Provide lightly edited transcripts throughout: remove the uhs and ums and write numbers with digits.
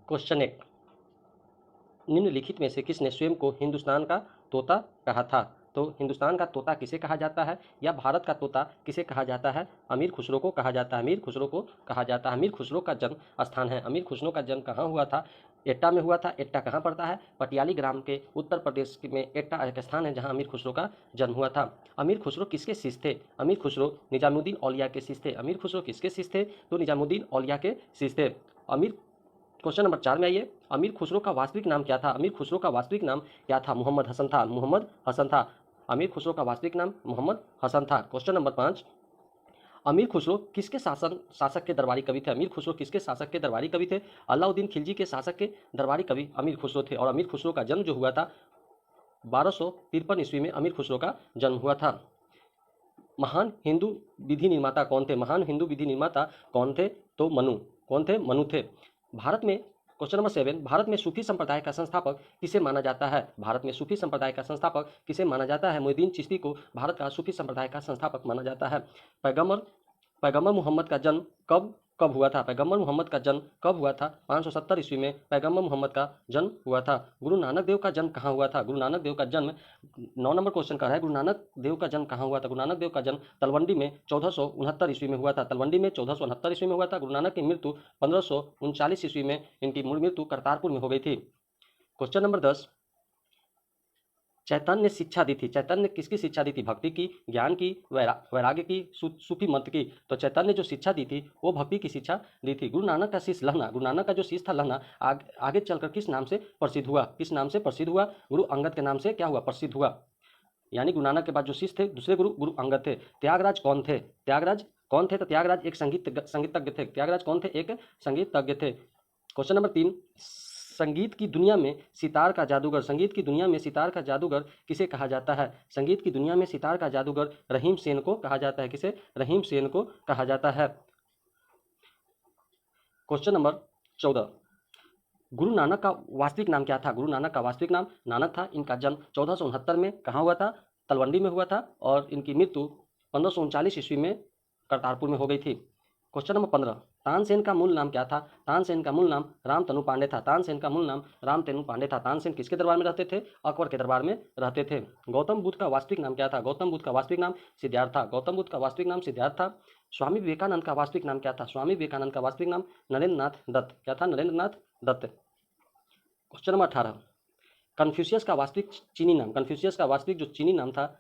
Question 1, निम्नलिखित में से किसने स्वयं को हिंदुस्तान का तोता कहा था? तो हिंदुस्तान का तोता किसे कहा जाता है या भारत का तोता किसे कहा जाता है? अमीर खुसरो को कहा जाता है। अमीर खुसरो को कहा जाता है। अमीर खुसरो का जन्म स्थान है, अमीर खुसरो का जन्म कहाँ हुआ था? एट्टा में हुआ था। एट्टा कहाँ पड़ता है? पटियाली ग्राम के उत्तर प्रदेश में एट्टा एक स्थान है जहाँ अमीर खुसरो का जन्म हुआ था। अमीर खुसरो किसके शिष्य थे? अमीर खुसरो निजामुद्दीन औलिया के शिष्य थे। अमीर खुसरो किसके शिष्य थे? तो निजामुद्दीन औलिया के शिष्य थे। अमीर क्वेश्चन नंबर 4 में आइए, अमीर खुसरो का वास्तविक नाम क्या था? अमीर खुसरो का वास्तविक नाम क्या था? मोहम्मद हसन था। मोहम्मद हसन था। अमीर खुसरो का वास्तविक नाम मोहम्मद हसन था। क्वेश्चन नंबर 5, अमीर खुसरो किसके शासक के दरबारी कवि थे? अमीर खुसरो किसके शासक के दरबारी कवि थे? अलाउद्दीन खिलजी के शासक के दरबारी कवि अमीर खुसरो थे। और अमीर खुसरो का जन्म जो हुआ था 1253 ईस्वी में अमीर खुसरो का जन्म हुआ था। महान हिंदू विधि निर्माता कौन थे? महान हिंदू विधि निर्माता कौन थे? तो मनु। कौन थे? मनु थे। भारत में क्वेश्चन नंबर 7, भारत में सूफी संप्रदाय का संस्थापक किसे माना जाता है? भारत में सूफी संप्रदाय का संस्थापक किसे माना जाता है? मोइनुद्दीन चिश्ती को भारत का सूफी संप्रदाय का संस्थापक माना जाता है। पैगंबर पैगंबर मोहम्मद का जन्म कब कब हुआ था? पैगंबर मोहम्मद का जन्म कब हुआ था? 570 ईस्वी में पैगंबर मोहम्मद का जन्म हुआ था। गुरु नानक देव का जन्म कहाँ हुआ था? गुरु नानक देव का जन्म 9 नंबर क्वेश्चन का है, गुरु नानक देव का जन्म कहाँ हुआ था? गुरु नानक देव का जन्म तलवंडी में 1469 ईस्वी में हुआ था। तलवंडी में 1469 ईस्वी में हुआ था। गुरु नानक की मृत्यु 1539 ईस्वी में इनकी मृत्यु करतारपुर में हो गई थी। क्वेश्चन नंबर 10, चैतन्य ने शिक्षा दी थी। चैतन्य ने किसकी शिक्षा दी थी? भक्ति की, ज्ञान की, वैराग्य की, सूफी मत की। तो चैतन्य ने जो शिक्षा दी थी वो भक्ति की शिक्षा दी थी। गुरु नानक का शिष्य लहना, गुरु नानक का जो शिष्य था लहना आगे चलकर किस नाम से प्रसिद्ध हुआ? किस नाम से प्रसिद्ध हुआ? गुरु अंगद के नाम से क्या हुआ? प्रसिद्ध हुआ। यानी गुरु नानक के बाद जो शिष्य थे दूसरे गुरु गुरु अंगद थे। त्यागराज कौन थे? त्यागराज कौन थे? तो त्यागराज एक संगीतज्ञ थे। त्यागराज कौन थे? एक संगीतज्ञ थे। क्वेश्चन नंबर 3, संगीत की दुनिया में सितार का जादूगर, संगीत की दुनिया में सितार का जादूगर किसे कहा जाता है? संगीत की दुनिया में सितार का जादूगर रहीम सेन को कहा जाता है। किसे? रहीम सेन को कहा जाता है। क्वेश्चन नंबर 14, गुरु नानक का वास्तविक नाम क्या था? गुरु नानक का वास्तविक नाम नानक था। इनका जन्म 1469 में कहाँ हुआ था? तलवंडी में हुआ था। और इनकी मृत्यु 1539 ईस्वी में करतारपुर में हो गई थी। क्वेश्चन नंबर 15, तानसेन का मूल नाम क्या था? तानसेन का मूल नाम रामतनु पांडे था। तानसेन का मूल नाम रामतनु पांडे था। तानसेन किसके दरबार में रहते थे? अकबर के दरबार में रहते थे। गौतम बुद्ध का वास्तविक नाम क्या था? गौतम बुद्ध का वास्तविक नाम सिद्धार्थ था। गौतम बुद्ध का वास्तविक नाम सिद्धार्थ था। स्वामी विवेकानंद का वास्तविक नाम क्या था? स्वामी विवेकानंद का वास्तविक नाम नरेंद्र नाथ दत्त। क्या था? नरेंद्र नाथ दत्त। क्वेश्चन नंबर 18, कन्फ्यूशियस का वास्तविक चीनी नाम, कन्फ्यूशियस का वास्तविक जो चीनी नाम था,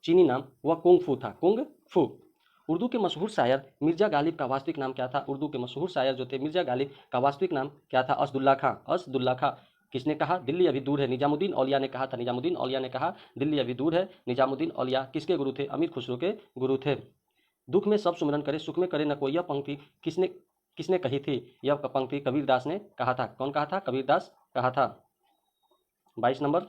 चीनी नाम वह कुंग फू था। कुंग फू। उर्दू के मशहूर शायर मिर्जा गालिब का वास्तविक नाम क्या था? उर्दू के मशहूर शायर जो थे मिर्जा गालिब का वास्तविक नाम क्या था? असदुल्ला खां। असदुल्ला खां। किसने कहा? दिल्ली अभी दूर है। निजामुद्दीन औलिया ने कहा था। निजामुद्दीन औलिया ने कहा दिल्ली अभी दूर है। निजामुद्दीन औलिया किसके गुरु थे? अमीर खुसरो के गुरु थे। दुख में सब सुमरन करे, सुख में करे न कोई, यह पंक्ति किसने किसने कही थी? यह पंक्ति कबीरदास ने कहा था। कौन कहा था? कबीरदास कहा था। 22 नंबर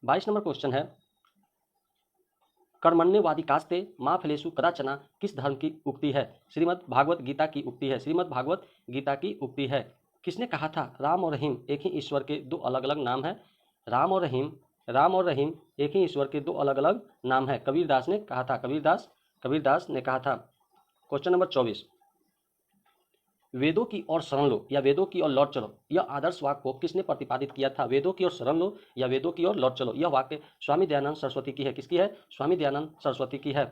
22 नंबर क्वेश्चन है, कर्मण्यवादी कास्ते माँ फलेशु कदाचना किस धर्म की उक्ति है? श्रीमद् भागवत गीता की उक्ति है। श्रीमद् भागवत गीता की उक्ति है। किसने कहा था? राम और रहीम एक ही ईश्वर के दो अलग अलग नाम है। राम और रहीम एक ही ईश्वर के दो अलग अलग नाम है। कबीरदास ने कहा था। कबीरदास ने कहा था। क्वेश्चन नंबर 24, वेदों की ओर शरण लो या वेदों की ओर लौट चलो, यह आदर्श वाक्य को किसने प्रतिपादित किया था? वेदों की ओर शरण लो या वेदों की ओर लौट चलो, यह वाक्य स्वामी दयानंद सरस्वती की है। किसकी है? स्वामी दयानंद सरस्वती की है।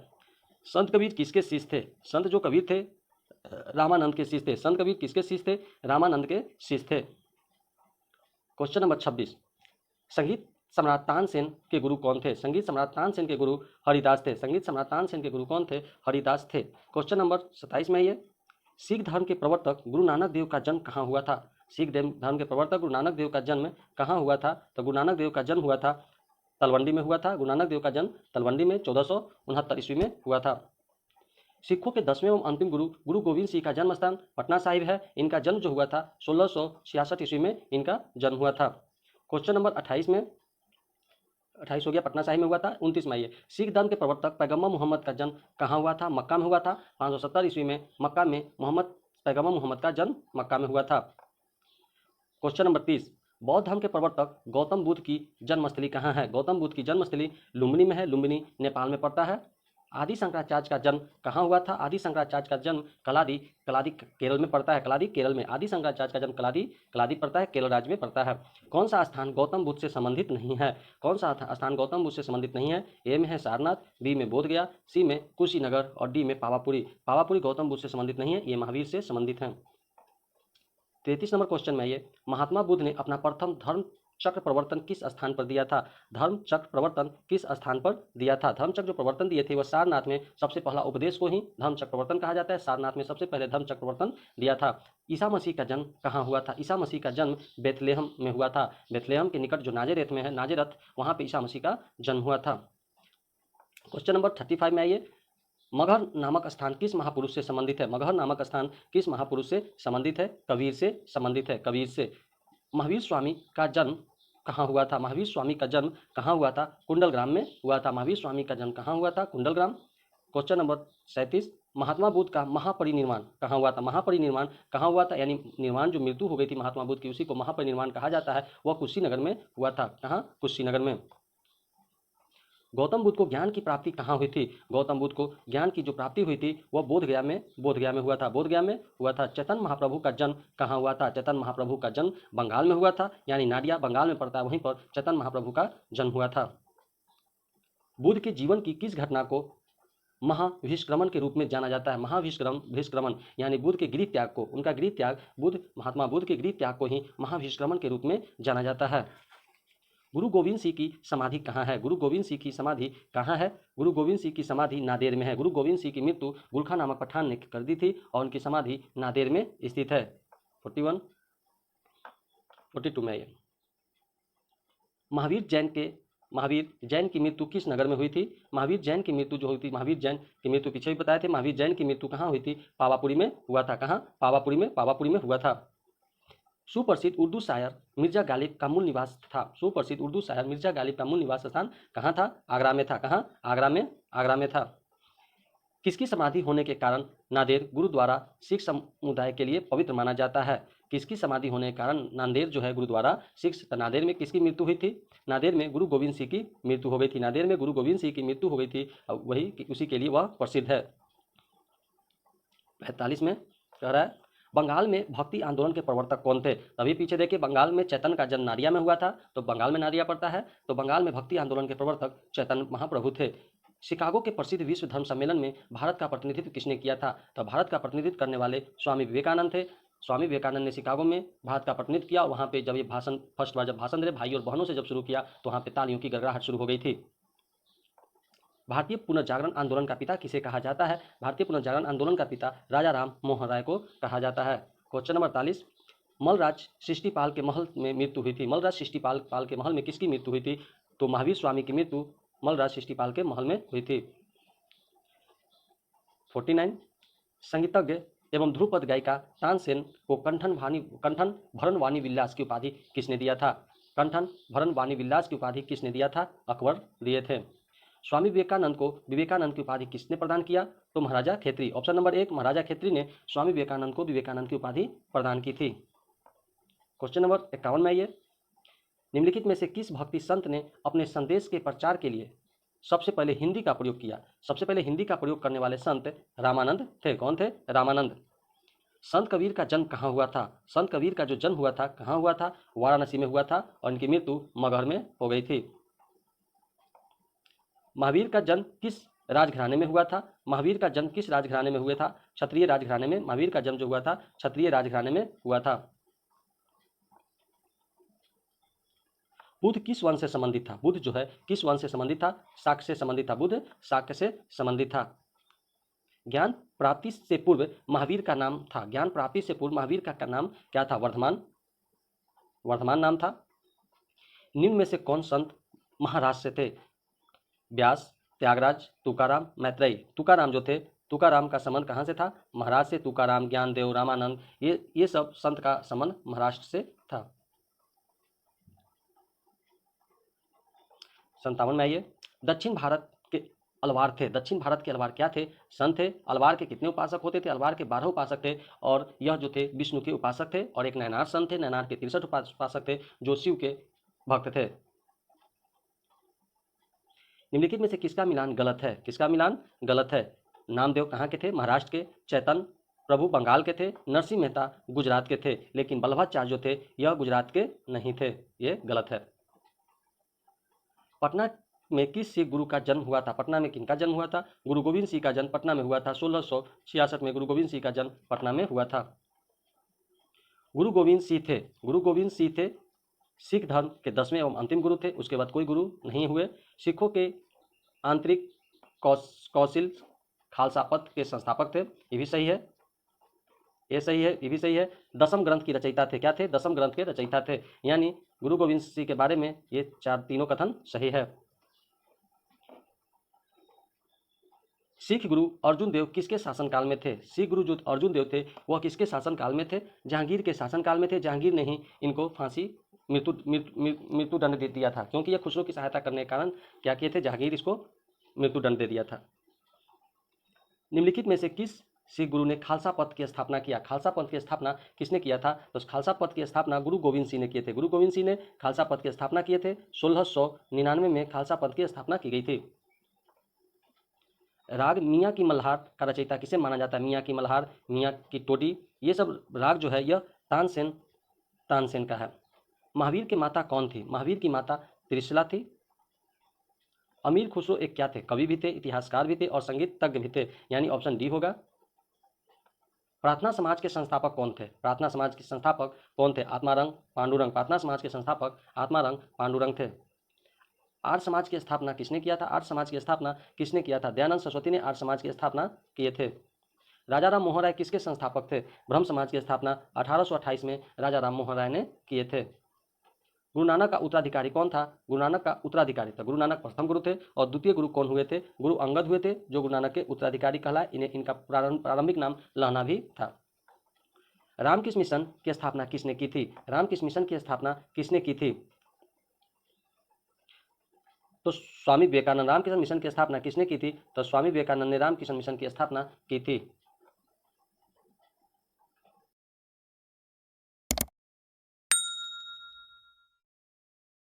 संत कबीर किसके शिष्य थे? संत जो कबीर थे रामानंद के शिष्य थे। संत कबीर किसके शिष्य थे? रामानंद के शिष्य थे। क्वेश्चन नंबर 26, संगीत सम्राट तानसेन के गुरु कौन थे? संगीत सम्राट तानसेन के गुरु हरिदास थे। संगीत सम्राट तानसेन के गुरु कौन थे? हरिदास थे। क्वेश्चन नंबर 27 में ये, सिख धर्म के प्रवर्तक गुरु नानक देव का जन्म कहाँ हुआ था? सिख धर्म के प्रवर्तक गुरु नानक देव का जन्म कहाँ हुआ था? तो गुरु नानक देव का जन्म हुआ था तलवंडी में हुआ था। गुरु नानक देव का जन्म तलवंडी में 1469 ईस्वी में हुआ था। सिखों के 10वें एवं अंतिम गुरु गुरु गोविंद सिंह का जन्म स्थान पटना साहिब है। इनका जन्म जो हुआ था 1666 ईस्वी में इनका जन्म हुआ था। क्वेश्चन नंबर 28 में, 28 हो गया, पटना साहिब में हुआ था। 29 में आइए, सिख धर्म के प्रवर्तक पैगंबर मोहम्मद का जन्म कहाँ हुआ था? मक्का में हुआ था। 570 ईस्वी में मक्का में पैगंबर मोहम्मद का जन्म मक्का में हुआ था। क्वेश्चन नंबर 30, बौद्ध धर्म के प्रवर्तक गौतम बुद्ध की जन्मस्थली कहाँ है? गौतम बुद्ध की जन्मस्थली लुम्बिनी में है। लुम्बिनी नेपाल में पड़ता है। आदि शंकराचार्य का जन्म कहाँ हुआ था? आदि शंकराचार्य का जन्म कलादी कलादी केरल में पड़ता है, कलादी केरल में। आदि शंकराचार्य का जन्म कलादी कलादी पड़ता है, केरल राज्य में पड़ता है। कौन सा स्थान गौतम बुद्ध से संबंधित नहीं है? कौन सा स्थान गौतम बुद्ध से संबंधित नहीं है? ए में है सारनाथ, बी में बोधगया, सी में कुशीनगर और डी में पावापुरी। पावापुरी गौतम बुद्ध से संबंधित नहीं है, ये महावीर से संबंधित है। 33 नंबर क्वेश्चन में ये, महात्मा बुद्ध ने अपना प्रथम धर्म चक्र प्रवर्तन किस स्थान पर दिया था? धर्म चक्र प्रवर्तन किस स्थान पर दिया था? धर्म चक्र जो प्रवर्तन दिए थे वह सारनाथ में सबसे पहला उपदेश को ही धर्म चक्र प्रवर्तन कहा जाता है। सारनाथ में सबसे पहले धर्म चक्र प्रवर्तन दिया था। ईसा मसीह का जन्म कहाँ हुआ था? ईसा मसीह का जन्म बेथलेहम में हुआ था। बेथलेहम के निकट जो नाजेरेत में है, नाजेरत, वहां पे ईसा मसीह का जन्म हुआ था। क्वेश्चन नंबर 35 में आइए, मगहर नामक स्थान किस महापुरुष से संबंधित है? मगहर नामक स्थान किस महापुरुष से संबंधित है? कबीर से संबंधित है, कबीर से। महावीर स्वामी का जन्म कहाँ हुआ था? महावीर स्वामी का जन्म कहाँ हुआ था? कुंडलग्राम में हुआ था। महावीर स्वामी का जन्म कहाँ हुआ था? कुंडलग्राम। क्वेश्चन नंबर 37, महात्मा बुद्ध का महापरिनिर्वाण कहाँ हुआ था? महापरिनिर्वाण कहाँ हुआ था? यानी निर्वाण जो मृत्यु हो गई थी महात्मा बुद्ध की, उसी को महापरिनिर्वाण कहा जाता है। वह कुशीनगर में हुआ था। कहाँ? कुशीनगर में। गौतम बुद्ध को ज्ञान की प्राप्ति कहाँ हुई थी? गौतम बुद्ध को ज्ञान की जो प्राप्ति हुई थी वह बोधगया में हुआ था। बोधगया में हुआ था। चैतन्य महाप्रभु का जन्म कहाँ हुआ था? चैतन्य महाप्रभु का जन्म बंगाल में हुआ था, यानी नाडिया बंगाल में पड़ता है, वहीं पर चैतन्य महाप्रभु का जन्म हुआ था। बुद्ध के जीवन की किस घटना को महाभिष्क्रमण के रूप में जाना जाता है? महाभिष्क्रमण यानी बुद्ध के गृह त्याग को, उनका गृह त्याग, महात्मा बुद्ध के गृह त्याग को ही महाभिष्क्रमण के रूप में जाना जाता है। गुरु गोविंद सिंह की समाधि कहाँ है? गुरु गोविंद सिंह की समाधि कहाँ है? गुरु गोविंद सिंह की समाधि नादेर में है। गुरु गोविंद सिंह की मृत्यु गुलखा नामक पठान ने कर दी थी और उनकी समाधि नादेर में स्थित है। 41 42 में ये महावीर जैन की मृत्यु किस नगर में हुई थी? महावीर जैन की मृत्यु जो हुई थी, महावीर जैन की मृत्यु पीछे भी बताए थे। महावीर जैन की मृत्यु कहाँ हुई थी? पावापुरी में हुआ था। कहाँ? पावापुरी में हुआ था। सुप्रसिद्ध उर्दू शायर मिर्जा गालिब का मूल निवास था। सुप्रसिद्ध उर्दू शायर मिर्जा गालिब का मूल निवास स्थान कहाँ था? आगरा में था। कहाँ? आगरा में था। किसकी समाधि होने के कारण नांदेड़ गुरुद्वारा सिख समुदाय के लिए पवित्र माना जाता है? किसकी समाधि होने के कारण नांदेड़ जो है गुरुद्वारा सिख, नांदेड़ में किसकी मृत्यु हुई थी? नांदेड़ में गुरु गोविंद सिंह की मृत्यु हो गई थी। नांदेड़ में गुरु गोविंद सिंह की मृत्यु हो गई थी, वही उसी के लिए वह प्रसिद्ध है। 45 में कह रहा है, बंगाल में भक्ति आंदोलन के प्रवर्तक कौन थे? तभी पीछे देखिए, बंगाल में चैतन्य का जन्म नारिया में हुआ था, तो बंगाल में नारिया पड़ता है, तो बंगाल में भक्ति आंदोलन के प्रवर्तक चैतन्य महाप्रभु थे। शिकागो के प्रसिद्ध विश्व धर्म सम्मेलन में भारत का प्रतिनिधित्व किसने किया था? तो भारत का प्रतिनिधित्व करने वाले स्वामी विवेकानंद थे। स्वामी विवेकानंद ने शिकागो में भारत का प्रतिनिधित्व किया। वहाँ पे जब ये भाषण फर्स्ट बार जब भाषण दे भाई और बहनों से जब शुरू किया तो वहाँ पे तालियों की गड़गड़ाहट शुरू हो गई थी। भारतीय पुनर्जागरण आंदोलन का पिता किसे कहा जाता है? भारतीय पुनर्जागरण आंदोलन का पिता राजा राम मोहन राय को कहा जाता है। क्वेश्चन नंबर 48, मलराज सृष्टिपाल के महल में मृत्यु हुई थी। मलराज सृष्टिपाल के महल में किसकी मृत्यु हुई थी? तो महावीर स्वामी की मृत्यु मलराज सृष्टिपाल के महल में हुई थी। 49, संगीतज्ञ एवं ध्रुपद गायिका तानसेन को कंठन भरण वाणी विलास की उपाधि किसने दिया था? कंठन भरण वाणी विलास की उपाधि किसने दिया था? अकबर दिए थे। स्वामी विवेकानंद को विवेकानंद की उपाधि किसने प्रदान किया? तो महाराजा खेत्री। ऑप्शन नंबर 1 महाराजा खेत्री ने स्वामी विवेकानंद को विवेकानंद की उपाधि प्रदान की थी। क्वेश्चन नंबर 51 में आइए, निम्नलिखित में से किस भक्ति संत ने अपने संदेश के प्रचार के लिए सबसे पहले हिंदी का प्रयोग किया? सबसे पहले हिंदी का प्रयोग करने वाले संत रामानंद थे। कौन थे? रामानंद। संत कबीर का जन्म कहाँ हुआ था? संत कबीर का जो जन्म हुआ था कहाँ हुआ था? वाराणसी में हुआ था और इनकी मृत्यु मगहर में हो गई थी। महावीर का जन्म किस राजघराने में हुआ था? महावीर का जन्म किस राजघराने में हुआ था? क्षत्रिय राजघराने में महावीर का जन्म जो हुआ था क्षत्रिय राजघराने में हुआ था। बुद्ध किस वंश से संबंधित था? बुद्ध जो है किस वंश से संबंधित था? शाक्य से संबंधित था। बुद्ध शाक्य से संबंधित था। ज्ञान प्राप्ति से पूर्व महावीर का नाम था। ज्ञान प्राप्ति से पूर्व महावीर का नाम क्या था? वर्धमान नाम था। निम्न में से कौन संत महाराष्ट्र से थे? व्यास, त्यागराज, तुकाराम, मैत्रेयी। तुकाराम जो थे, तुकाराम का संबंध कहाँ से था? महाराष्ट्र से। तुकाराम, ज्ञानदेव, रामानंद, ये सब संत का संबंध महाराष्ट्र से था। 57 में आइए, दक्षिण भारत के अलवार थे। दक्षिण भारत के अलवार क्या थे? संत थे। अलवार के कितने उपासक होते थे? अलवार के 12 उपासक थे और यह जो थे विष्णु के उपासक थे। और एक नैनार संत थे। नैनार के 63 उपासक थे जो शिव के भक्त थे। निम्नलिखित में से किसका मिलान गलत है? किसका मिलान गलत है? नामदेव कहाँ के थे? महाराष्ट्र के। चैतन्य प्रभु बंगाल के थे। नरसिंह मेहता गुजरात के थे। लेकिन वल्लभाचार्य जो थे यह गुजरात के नहीं थे। ये गलत है। पटना में किस सिख गुरु का जन्म हुआ था? पटना में किनका जन्म हुआ था? गुरु गोविंद सिंह का जन्म पटना में हुआ था। 1666 में गुरु गोविंद सिंह का जन्म पटना में हुआ था। गुरु गोविंद सिंह थे, गुरु गोविंद सिंह थे सिख धर्म के 10वें एवं अंतिम गुरु थे। उसके बाद कोई गुरु नहीं हुए। सिखों के आंतरिक कौशल खालसा पंथ के संस्थापक थे। ये भी सही है, ये सही है, ये भी सही है। दसम ग्रंथ की रचयिता थे। क्या थे? दसम ग्रंथ के रचयिता थे। यानी गुरु गोविंद सिंह के बारे में ये तीनों कथन सही है। सिख गुरु अर्जुन देव किसके शासनकाल में थे? सिख गुरु जो अर्जुन देव थे वह किसके शासनकाल में थे? जहांगीर के शासनकाल में थे। जहांगीर ने ही इनको फांसी मृत्युदंड दे दिया था, क्योंकि यह खुसरो की सहायता करने के कारण क्या किए थे? जहांगीर इसको मृत्युदंड दे दिया था। निम्नलिखित में से किस सिख गुरु ने खालसा पंथ की स्थापना किया? खालसा पंथ की स्थापना किसने किया था? तो खालसा पंथ की स्थापना गुरु गोविंद सिंह ने किए थे। गुरु गोविंद सिंह ने खालसा पंथ की स्थापना किए थे। 1699 में खालसा पंथ की स्थापना की गई थी। राग मियाँ की मल्हार का रचयिता किसे माना जाता है? मियाँ की मल्हार, मियाँ की टोडी, ये सब राग जो है यह तानसेन का है। महावीर की माता कौन थी? महावीर की माता त्रिशला थी। अमीर खुसरो एक क्या थे? कवि भी थे, इतिहासकार भी थे और संगीत तज्ञ भी थे। यानी ऑप्शन डी होगा। प्रार्थना समाज के संस्थापक कौन थे? प्रार्थना समाज के संस्थापक कौन थे? आत्मारंग पांडुरंग। प्रार्थना समाज के संस्थापक आत्मारंग पांडुरंग थे। आर्य समाज की स्थापना किसने किया था? आर्य समाज की स्थापना किसने किया था? दयानंद सरस्वती ने आर्य समाज की स्थापना किए थे। राजा राम मोहन राय किसके संस्थापक थे? ब्रह्म समाज की स्थापना 1828 में राजा राम मोहन राय ने किए थे। गुरु नानक का उत्तराधिकारी कौन था? गुरु नानक का उत्तराधिकारी था, गुरु नानक प्रथम गुरु थे। और द्वितीय गुरु कौन हुए थे? गुरु अंगद हुए थे, जो गुरु नानक के उत्तराधिकारी कहलाए। इनका प्रारंभिक नाम लहना भी था। रामकृष्ण मिशन की स्थापना किसने की थी? रामकृष्ण मिशन की स्थापना किसने की थी? तो स्वामी विवेकानंद। रामकृष्ण मिशन की स्थापना किसने की थी? तो स्वामी विवेकानंद ने रामकृष्ण मिशन की स्थापना की थी।